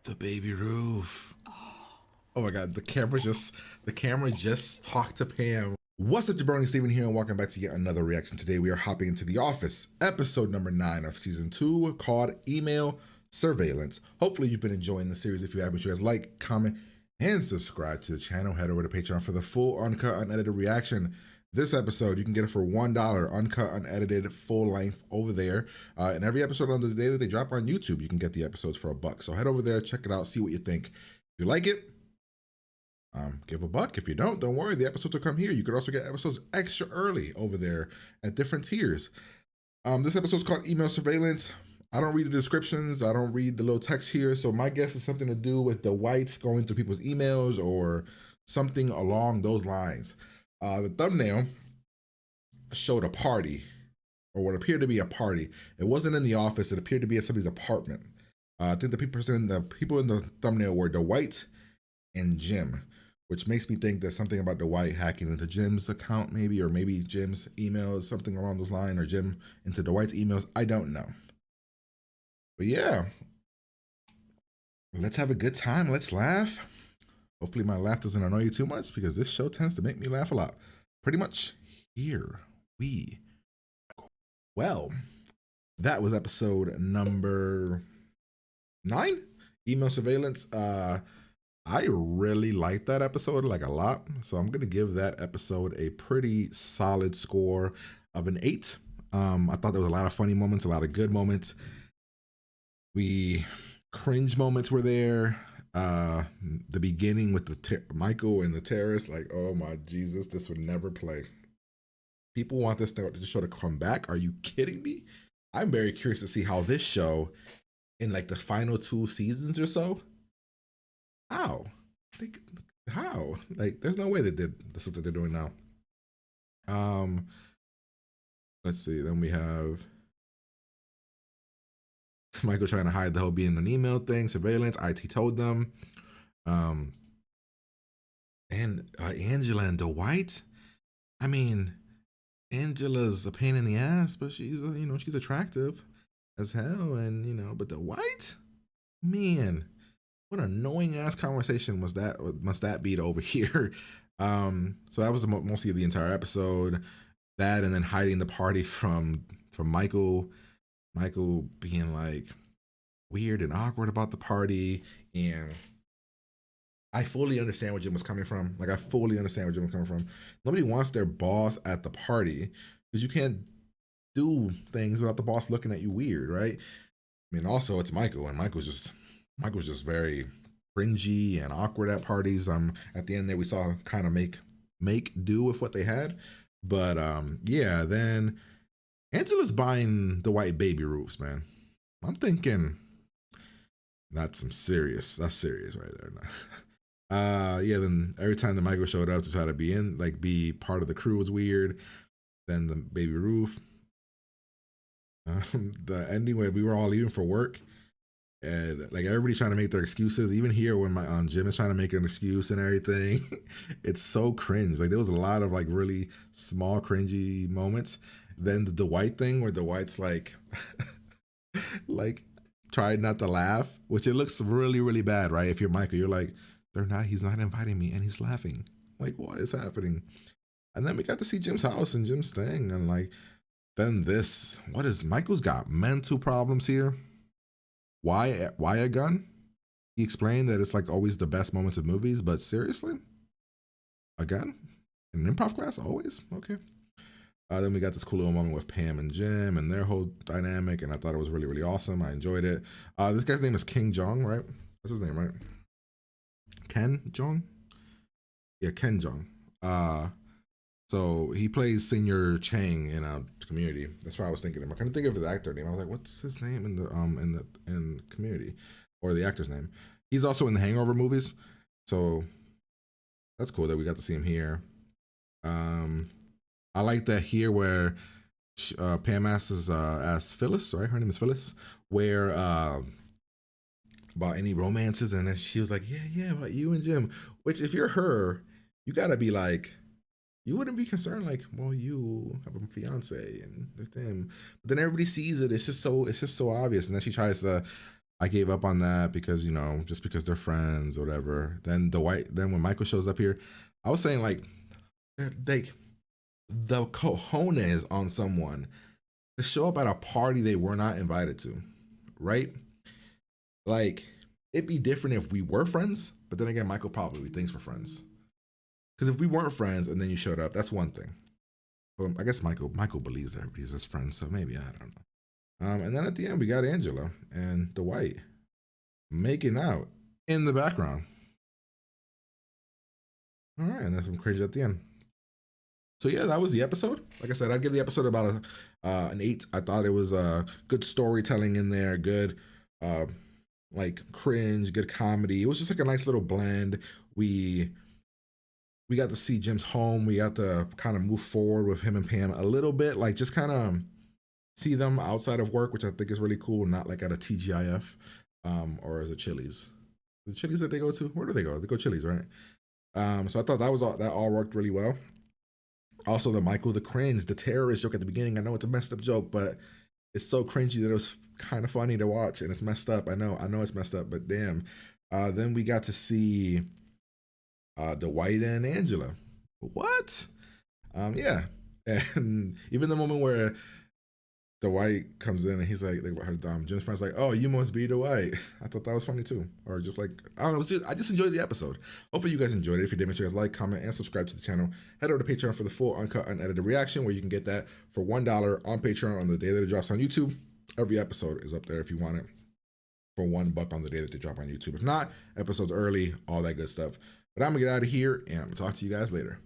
The baby roof. Oh my god, the camera just talked to Pam. What's up, Jabroni Steven here, and welcome back to yet another reaction. Today we are hopping into The Office, episode number 9 of season 2, called Email Surveillance. Hopefully you've been enjoying the series. If you have, make sure you guys like, comment, and subscribe to the channel. Head over to Patreon for the full uncut, unedited reaction. This episode, you can get it for $1, uncut, unedited, full length over there. And every episode on the day that they drop on YouTube, you can get the episodes for $1. So head over there, check it out, see what you think. If you like it, give $1. If you don't worry, the episodes will come here. You could also get episodes extra early over there at different tiers. This episode's called Email Surveillance. I don't read the descriptions. I don't read the little text here. So my guess is something to do with the whites going through people's emails or something along those lines. The thumbnail showed a party, or what appeared to be a party. It wasn't in the office. It appeared to be at somebody's apartment. I think the people in the thumbnail were Dwight and Jim, which makes me think that something about Dwight hacking into Jim's account, maybe, or maybe Jim's emails, something along those lines, or Jim into Dwight's emails. I don't know. But yeah, let's have a good time. Let's laugh. Hopefully my laugh doesn't annoy you too much, because this show tends to make me laugh a lot. Pretty much, here we go. Well, that was episode number 9, Email Surveillance. I really liked that episode, like a lot. So I'm gonna give that episode a pretty solid score of an 8. I thought there was a lot of funny moments, a lot of good moments. Cringe moments were there. The beginning with the Michael and the terrorist, like, oh my Jesus, this would never play. People want this show to come back. Are you kidding me? I'm very curious to see how this show, in like the final 2 seasons or so, how? Like, there's no way they did the stuff that they're doing now. Let's see. Then we have Michael trying to hide the whole being an email thing, surveillance. IT told them. And Angela and Dwight. I mean, Angela's a pain in the ass, but she's she's attractive as hell, and but Dwight, man, what an annoying ass conversation must that be to overhear. So that was mostly the entire episode. That, and then hiding the party from Michael. Michael being like weird and awkward about the party, and I fully understand where Jim was coming from. Like, I fully understand where Jim was coming from. Nobody wants their boss at the party, because you can't do things without the boss looking at you weird, right? I mean, also it's Michael, and Michael's just very cringy and awkward at parties. At the end there, we saw kind of make do with what they had, but yeah. Then Angela's buying the white baby roofs, man. I'm thinking that's serious right there. Yeah, then every time the Michael showed up to try to be part of the crew was weird. Then the baby roof. The ending where we were all leaving for work, and like everybody's trying to make their excuses. Even here when my Jim is trying to make an excuse and everything, it's so cringe. Like, there was a lot of like really small cringy moments. Then the Dwight thing where Dwight's like, like, tried not to laugh, which it looks really, really bad, right? If you're Michael, you're like, he's not inviting me, and he's laughing. Like, what is happening? And then we got to see Jim's house and Jim's thing, and like, then this, Michael's got mental problems here. Why a gun? He explained that it's like always the best moments of movies, but seriously? A gun? In an improv class? Always? Okay. Then we got this cool little moment with Pam and Jim and their whole dynamic, and I thought it was really, really awesome. I enjoyed it. This guy's name is King Jong, right? That's his name, right? Ken Jong? Yeah, Ken Jong. So he plays Senior Chang in Community. That's what I was thinking of. I couldn't think of his actor name. I was like, what's his name in Community, or the actor's name? He's also in the Hangover movies, so that's cool that we got to see him here. I like that here where Pam asks Phyllis, right? Her name is Phyllis, where about any romances, and then she was like, yeah, about you and Jim. Which, if you're her, you gotta be like, you wouldn't be concerned, like, well, you have a fiance and with him. But then everybody sees it. It's just so obvious. And then she tries to I gave up on that because, you know, just because they're friends or whatever. Then when Michael shows up here, I was saying like, the cojones on someone to show up at a party they were not invited to, right? Like, it'd be different if we were friends, but then again, Michael probably thinks we're friends. Because if we weren't friends and then you showed up, that's one thing. Well, I guess Michael believes that everybody's his friend, so maybe, I don't know. And then at the end, we got Angela and Dwight making out in the background. All right, and then some crazy at the end. So yeah, that was the episode. Like I said, I'd give the episode about an 8. I thought it was good storytelling in there, good like cringe, good comedy. It was just like a nice little blend. We got to see Jim's home. We got to kind of move forward with him and Pam a little bit, like just kind of see them outside of work, which I think is really cool. Not like at a TGIF or as a Chili's. The Chili's that they go to, where do they go? They go Chili's, right? So I thought that all worked really well. Also, the Michael the cringe, the terrorist joke at the beginning. I know it's a messed up joke, but it's so cringy that it was kind of funny to watch, and it's messed up. I know it's messed up, but damn. Then we got to see Dwight and Angela. What? Yeah, and even the moment where Dwight comes in and he's like Jim's friend's like, "Oh, you must be Dwight." I thought that was funny too, or just like I don't know. I just enjoyed the episode. Hopefully, you guys enjoyed it. If you did, make sure you guys like, comment, and subscribe to the channel. Head over to Patreon for the full uncut, unedited reaction, where you can get that for $1 on Patreon on the day that it drops on YouTube. Every episode is up there if you want it for $1 on the day that they drop on YouTube. If not, episodes early, all that good stuff. But I'm gonna get out of here, and I'm gonna talk to you guys later.